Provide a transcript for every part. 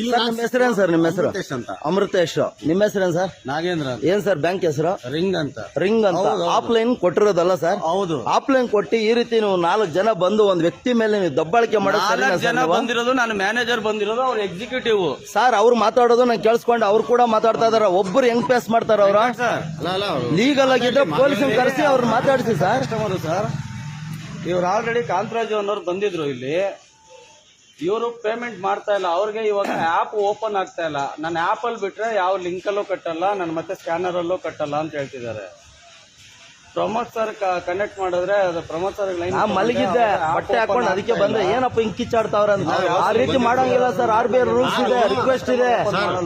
ಇಲ್ಲ ನಿಮ್ಮ ಹೆಸರೇನ್ ಸರ್? ನಿಮ್ಮ ಹೆಸರು ಅಮೃತೇಶ್ ಅಂತ. ಅಮೃತೇಶ್. ನಿಮ್ಮ ಹೆಸರೇನ್ ಸರ್? ನಾಗೇಂದ್ರ ಅಂತ. ಏನ್ ಸರ್ ಬ್ಯಾಂಕ್ ಹೆಸರು? ರಿಂಗ್ ಅಂತ. ರಿಂಗ್ ಅಂತ. ಆಫ್ಲೈನ್ ಕೊಟ್ಟಿರೋದಲ್ಲ ಸರ್? ಹೌದು. ಆಫ್ಲೈನ್ ಕೊಟ್ಟು ಈ ರೀತಿ ನೀವು 4 ಜನ ಬಂದು ಒಂದ್ ವ್ಯಕ್ತಿ ಮೇಲೆ ನೀವು ದಬ್ಬಾಳಿಕೆ ಮಾಡೋದು ಜನ ಬಂದಿರೋದು, ನಾನು ಮ್ಯಾನೇಜರ್ ಬಂದಿರೋದು, ಅವ್ರ ಎಕ್ಸಿಕ್ಯೂಟಿವ್ ಸರ್. ಅವ್ರು ಮಾತಾಡೋದು ನಾನು ಕೇಳಿಸ್ಕೊಂಡು ಅವ್ರು ಕೂಡ ಮಾತಾಡ್ತಾ ಇದಾರೆ. ಒಬ್ಬರು ಹೆಂಗ್ ಫೇಸ್ ಮಾಡ್ತಾರ ಅವ್ರ? ಲೀಗಲ್ ಆಗಿದ್ರೆ ಪೊಲೀಸ್ ಕರೆಸಿ ಅವ್ರು ಮಾತಾಡಿಸಿ ಸರ್. ಕಸ್ಟಮರ್ ಸರ್, ಇವ್ರು ಆಲ್ರೆಡಿ ಕಾಂತರಾಜು ಅನ್ನೋರು ಬಂದಿದ್ರು ಇಲ್ಲಿ. ಇವರು ಪೇಮೆಂಟ್ ಮಾಡ್ತಾ ಇಲ್ಲ. ಅವ್ರಿಗೆ ಇವಾಗ ಆಪ್ ಓಪನ್ ಆಗ್ತಾ ಇಲ್ಲ. ನನ್ನ ಆಪ್ ಅಲ್ಲಿ ಬಿಟ್ರೆ ಯಾವ ಲಿಂಕ್ ಅಲ್ಲೂ ಕಟ್ಟಲ್ಲ, ನನ್ನ ಮತ್ತೆ ಸ್ಕ್ಯಾನರ್ ಅಲ್ಲೂ ಕಟ್ಟಲ್ಲ ಅಂತ ಹೇಳ್ತಿದ್ದಾರೆ. ಪ್ರಮೋದ್ ಸರ್ ಕನೆಕ್ಟ್ ಮಾಡಿದ್ರೆ ಅದು ಪ್ರಮೋದ್ ಸರ್ ಮಲಗಿದ್ದೆ ಬಟ್ಟೆ ಹಾಕೊಂಡು ಅದಕ್ಕೆ ಬಂದ್ರೆ ಏನಪ್ಪ ಹಿಂಗ್ ಕಿಚ್ಚಾಡ್ತಾವ್ರ ಅಂತ. ಆ ರೀತಿ ಮಾಡಂಗಿಲ್ಲ ಸರ್. RBI ರೂಲ್ಸ್ ಇದೆ, ರಿಕ್ವೆಸ್ಟ್ ಇದೆ.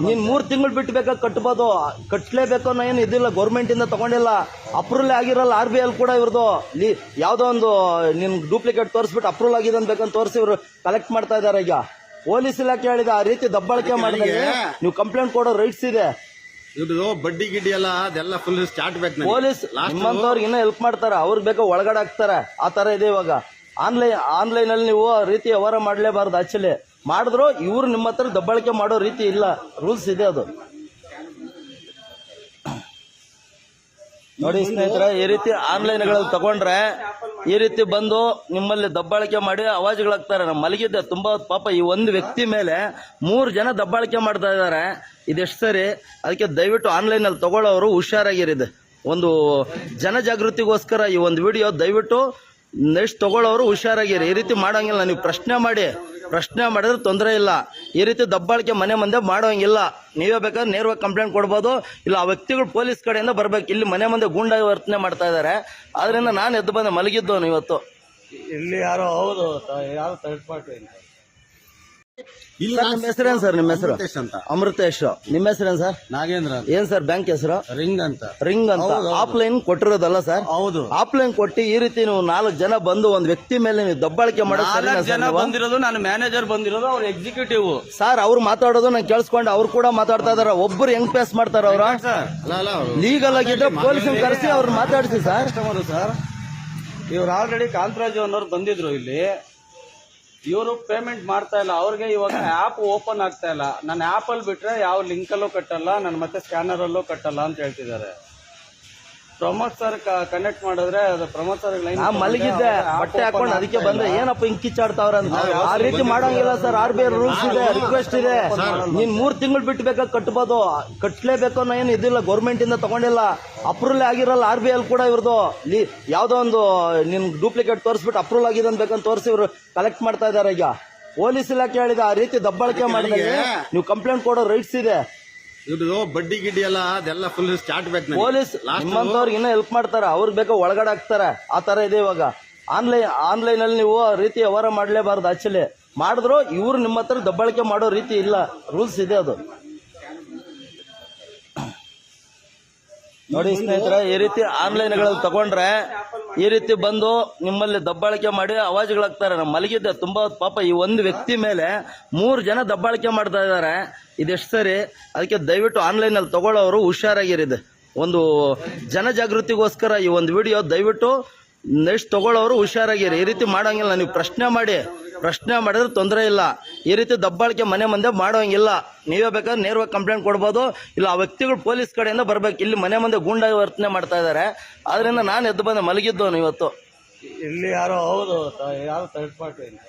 ನೀನ್ 3 ತಿಂಗಳು ಬಿಟ್ಟು ಬೇಕಾದ್ರೆ ಕಟ್ಬೋದು, ಕಟ್ಲೇಬೇಕು ಅನ್ನೋ ಏನು ಇದಿಲ್ಲ. ಗೌರ್ಮೆಂಟ್ ಇಂದ ತಗೊಂಡಿಲ್ಲ, ಅಪ್ರೂವಲ್ ಆಗಿರಲ್ಲ. RBI ಅಲ್ಲಿ ಕೂಡ ಇವ್ರದ್ದು ಯಾವ್ದೋ ಒಂದು ನಿನ್ ಡೂಪ್ಲಿಕೇಟ್ ತೋರಿಸ್ಬಿಟ್ಟು ಅಪ್ರೂವಲ್ ಆಗಿದೆ ಬೇಕಂತ ತೋರಿಸಿ ಇವ್ರು ಕಲೆಕ್ಟ್ ಮಾಡ್ತಾ ಇದಾರೆ. ಈಗ ಪೊಲೀಸ್ ಇಲಾಖೆ ಹೇಳಿದ ಆ ರೀತಿ ದಬ್ಬಾಳಿಕೆ ಮಾಡಿದ್ರೆ ನೀವು ಕಂಪ್ಲೇಂಟ್ ಕೊಡೋ ರೈಟ್ಸ್ ಇದೆ. ಇದು ಬಡ್ಡಿ ಗಿಡ್ಡಿ ಎಲ್ಲ ಅದೆಲ್ಲ ಫುಲ್ ಸ್ಟಾರ್ಟ್ ಬೇಕು. ಪೊಲೀಸ್ ನಿಮ್ಮಂತವ್ರಿಗೆ ಇನ್ನೂ ಹೆಲ್ಪ್ ಮಾಡ್ತಾರೆ, ಅವ್ರಿಗೆ ಬೇಕಾ ಒಳಗಡೆ ಹಾಕ್ತಾರೆ. ಆ ತರ ಇದೆ ಇವಾಗ. ಆನ್ಲೈನ್ ಅಲ್ಲಿ ನೀವು ರೀತಿ ವ್ಯವಹಾರ ಮಾಡ್ಲೇಬಾರ್ದು. ಆಕ್ಚುಲಿ ಮಾಡಿದ್ರು ಇವ್ರು ನಿಮ್ಮ ಹತ್ರ ದಬ್ಬಾಳಿಕೆ ಮಾಡೋ ರೀತಿ ಇಲ್ಲ, ರೂಲ್ಸ್ ಇದೆ ಅದು. ನೋಡಿ ಸ್ನೇಹಿತರೆ, ಈ ರೀತಿ ಆನ್ಲೈನ್ಗಳಲ್ಲಿ ತಗೊಂಡ್ರೆ ಈ ರೀತಿ ಬಂದು ನಿಮ್ಮಲ್ಲಿ ದಬ್ಬಾಳಿಕೆ ಮಾಡಿ ಅವಾಜುಗಳಾಗ್ತಾರೆ. ನಾವು ಮಲಗಿದ್ದೆ ತುಂಬಾ ಪಾಪ. ಈ ಒಂದು ವ್ಯಕ್ತಿ ಮೇಲೆ 3 ಜನ ದಬ್ಬಾಳಿಕೆ ಮಾಡ್ತಾ ಇದ್ದಾರೆ. ಇದೆಷ್ಟು ಸರಿ? ಅದಕ್ಕೆ ದಯವಿಟ್ಟು ಆನ್ಲೈನ್ ಅಲ್ಲಿ ತಗೊಳ್ಳೋರು ಹುಷಾರಾಗಿರಿದೆ. ಒಂದು ಜನಜಾಗೃತಿಗೋಸ್ಕರ ಈ ಒಂದು ವಿಡಿಯೋ ದಯವಿಟ್ಟು ನೆಕ್ಸ್ಟ್ ತಗೊಳ್ಳೋರು ಹುಷಾರಾಗಿರಿ. ಈ ರೀತಿ ಮಾಡೋಂಗಿಲ್ಲ. ನೀವು ಪ್ರಶ್ನೆ ಮಾಡಿದ್ರೆ ತೊಂದರೆ ಇಲ್ಲ. ಈ ರೀತಿ ದಬ್ಬಾಳಿಕೆ ಮನೆ ಮುಂದೆ ಮಾಡೋಂಗಿಲ್ಲ. ನೀವೇ ಬೇಕಾದ್ರೆ ನೇರವಾಗಿ ಕಂಪ್ಲೇಂಟ್ ಕೊಡ್ಬೋದು, ಇಲ್ಲ ಆ ವ್ಯಕ್ತಿಗಳು ಪೊಲೀಸ್ ಕಡೆಯಿಂದ ಬರ್ಬೇಕು. ಇಲ್ಲಿ ಮನೆ ಮುಂದೆ ಗೂಂಡಾಗಿ ವರ್ತನೆ ಮಾಡ್ತಾ ಇದ್ದಾರೆ. ಆದ್ರಿಂದ ನಾನು ಎದ್ದು ಬಂದೆ, ಮಲಗಿದ್ದವನು ಇವತ್ತು. ಇಲ್ಲಿ ಯಾರೋ ಹೌದು ಯಾರು ಥರ್ಡ್ ಪಾರ್ಟಿ ಅಂತ. ಇಲ್ಲ ನಿಮ್ಮ ಹೆಸರೇನ್ ಸರ್? ನಿಮ್ಮ ಹೆಸರು? ಅಮೃತೇಶ್ ಅಂತ. ಅಮೃತೇಶ್. ನಿಮ್ಮ ಹೆಸರೇನ್ ಸರ್? ನಾಗೇಂದ್ರ ಅಂತ. ಏನ್ ಸರ್ ಬ್ಯಾಂಕ್ ಹೆಸರು? ರಿಂಗ್ ಅಂತ. ರಿಂಗ್ ಅಂತ. ಆಫ್ಲೈನ್ ಕೊಟ್ಟಿರೋದಲ್ಲ ಸರ್? ಹೌದು. ಆಫ್ಲೈನ್ ಕೊಟ್ಟು ಈ ರೀತಿ ನೀವು 4 ಜನ ಬಂದು ಒಂದ್ ವ್ಯಕ್ತಿ ಮೇಲೆ ನೀವು ದಬ್ಬಾಳಿಕೆ ಮಾಡೋದು ಜನ ಬಂದಿರೋದು, ನಾನು ಮ್ಯಾನೇಜರ್ ಬಂದಿರೋದು, ಅವ್ರ ಎಕ್ಸಿಕ್ಯೂಟಿವ್ ಸರ್. ಅವ್ರು ಮಾತಾಡೋದು ನಾನು ಕೇಳಿಸ್ಕೊಂಡು ಅವ್ರು ಕೂಡ ಮಾತಾಡ್ತಾ ಇದಾರೆ. ಒಬ್ಬರು ಹೆಂಗ್ ಫೇಸ್ ಮಾಡ್ತಾರ ಅವ್ರ? ಲೀಗಲ್ ಆಗಿದ್ರೆ ಪೊಲೀಸ್ ಕರೆಸಿ ಅವ್ರು ಮಾತಾಡಿಸಿ ಸರ್. ಕಸ್ಟಮರ್ ಸರ್, ಇವ್ರು ಆಲ್ರೆಡಿ ಕಾಂತರಾಜು ಅನ್ನೋರು ಬಂದಿದ್ರು ಇಲ್ಲಿ. ಇವರು ಪೇಮೆಂಟ್ ಮಾಡ್ತಾ ಇಲ್ಲ. ಅವ್ರಿಗೆ ಇವಾಗ ಆಪ್ ಓಪನ್ ಆಗ್ತಾ ಇಲ್ಲ. ನನ್ನ ಆಪ್ ಅಲ್ಲಿ ಬಿಟ್ರೆ ಯಾವ ಲಿಂಕ್ ಅಲ್ಲೂ ಕಟ್ಟಲ್ಲ, ನನ್ನ ಮತ್ತೆ ಸ್ಕ್ಯಾನರ್ ಅಲ್ಲೂ ಕಟ್ಟಲ್ಲ ಅಂತ ಹೇಳ್ತಿದ್ದಾರೆ. ಪ್ರಮೋದ್ ಸರ್ ಕನೆಕ್ಟ್ ಮಾಡಿದ್ರೆ ಅದು ಪ್ರಮೋದ್ ಸರ್ ಮಲಗಿದ್ದೆ ಬಟ್ಟೆ ಹಾಕೊಂಡು ಅದಕ್ಕೆ ಬಂದ್ರೆ ಏನಪ್ಪ ಹಿಂಗ್ ಕಿಚ್ಚಾಡ್ತಾವ್ರ ಅಂತ. ಆ ರೀತಿ ಮಾಡಂಗಿಲ್ಲ ಸರ್. RBI ರೂಲ್ಸ್ ಇದೆ, ರಿಕ್ವೆಸ್ಟ್ ಇದೆ. ನೀನ್ 3 ತಿಂಗಳು ಬಿಟ್ಟು ಬೇಕಾದ್ರೆ ಕಟ್ಬೋದು, ಕಟ್ಲೇಬೇಕು ಅನ್ನೋ ಏನು ಇದಿಲ್ಲ. ಗೌರ್ಮೆಂಟ್ ಇಂದ ತಗೊಂಡಿಲ್ಲ, ಅಪ್ರೂವಲ್ ಆಗಿರಲ್ಲ. RBI ಅಲ್ಲಿ ಕೂಡ ಇವ್ರದ್ದು ಯಾವ್ದೋ ಒಂದು ನಿನ್ ಡೂಪ್ಲಿಕೇಟ್ ತೋರಿಸ್ಬಿಟ್ಟು ಅಪ್ರೂವಲ್ ಆಗಿದೆ ಬೇಕಂತ ತೋರಿಸಿ ಇವ್ರು ಕಲೆಕ್ಟ್ ಮಾಡ್ತಾ ಇದಾರೆ. ಈಗ ಪೊಲೀಸ್ ಇಲಾಖೆ ಹೇಳಿದ ಆ ರೀತಿ ದಬ್ಬಾಳಿಕೆ ಮಾಡಿದ್ರೆ ನೀವು ಕಂಪ್ಲೇಂಟ್ ಕೊಡೋ ರೈಟ್ಸ್ ಇದೆ. ಇದು ಬಡ್ಡಿ ಗಿಡ್ಡಿ ಎಲ್ಲ ಅದೆಲ್ಲ ಫುಲ್ ಸ್ಟಾರ್ಟ್ ಬೇಕು. ಪೊಲೀಸ್ ನಿಮ್ಮಂತವ್ರಿಗೆ ಇನ್ನೂ ಹೆಲ್ಪ್ ಮಾಡ್ತಾರೆ, ಅವ್ರಿಗೆ ಬೇಕಾ ಒಳಗಡೆ ಹಾಕ್ತಾರೆ. ಆ ತರ ಇದೆ ಇವಾಗ. ಆನ್ಲೈನ್ ಅಲ್ಲಿ ನೀವು ರೀತಿ ವ್ಯವಹಾರ ಮಾಡ್ಲೇಬಾರ್ದು. ಆಕ್ಚುಲಿ ಮಾಡಿದ್ರು ಇವ್ರು ನಿಮ್ಮ ಹತ್ರ ದಬ್ಬಾಳಿಕೆ ಮಾಡೋ ರೀತಿ ಇಲ್ಲ, ರೂಲ್ಸ್ ಇದೆ ಅದು. ನೋಡಿ ಸ್ನೇಹಿತರೆ, ಈ ರೀತಿ ಆನ್ಲೈನ್ಗಳಲ್ಲಿ ತಗೊಂಡ್ರೆ ಈ ರೀತಿ ಬಂದು ನಿಮ್ಮಲ್ಲಿ ದಬ್ಬಾಳಿಕೆ ಮಾಡಿ ಅವಾಜುಗಳಾಗ್ತಾರೆ. ನಾವು ಮಲಗಿದ್ದೆ ತುಂಬಾ ಪಾಪ. ಈ ಒಂದು ವ್ಯಕ್ತಿ ಮೇಲೆ 3 ಜನ ದಬ್ಬಾಳಿಕೆ ಮಾಡ್ತಾ ಇದ್ದಾರೆ. ಇದೆಷ್ಟು ಸರಿ? ಅದಕ್ಕೆ ದಯವಿಟ್ಟು ಆನ್ಲೈನ್ ಅಲ್ಲಿ ತಗೊಳ್ಳೋರು ಹುಷಾರಾಗಿರಿದೆ. ಒಂದು ಜನಜಾಗೃತಿಗೋಸ್ಕರ ಈ ಒಂದು ವಿಡಿಯೋ ದಯವಿಟ್ಟು ನೆಕ್ಸ್ಟ್ ತಗೊಳ್ಳೋರು ಹುಷಾರಾಗಿರಿ. ಈ ರೀತಿ ಮಾಡೋಂಗಿಲ್ಲ. ನೀವು ಪ್ರಶ್ನೆ ಮಾಡಿದ್ರೆ ತೊಂದರೆ ಇಲ್ಲ. ಈ ರೀತಿ ದಬ್ಬಾಳಿಕೆ ಮನೆ ಮುಂದೆ ಮಾಡೋಂಗಿಲ್ಲ. ನೀವೇ ಬೇಕಾದ್ರೆ ನೇರವಾಗಿ ಕಂಪ್ಲೇಂಟ್ ಕೊಡ್ಬೋದು, ಇಲ್ಲ ಆ ವ್ಯಕ್ತಿಗಳು ಪೊಲೀಸ್ ಕಡೆಯಿಂದ ಬರ್ಬೇಕು. ಇಲ್ಲಿ ಮನೆ ಮುಂದೆ ಗೂಂಡಾಗಿ ವರ್ತನೆ ಮಾಡ್ತಾ ಇದ್ದಾರೆ. ಆದ್ರಿಂದ ನಾನು ಎದ್ದು ಬಂದೆ, ಮಲಗಿದ್ದವನು ಇವತ್ತು. ಇಲ್ಲಿ ಯಾರೋ ಹೌದು ಯಾರು ಥರ್ಡ್ ಪಾರ್ಟಿ ಅಂತ.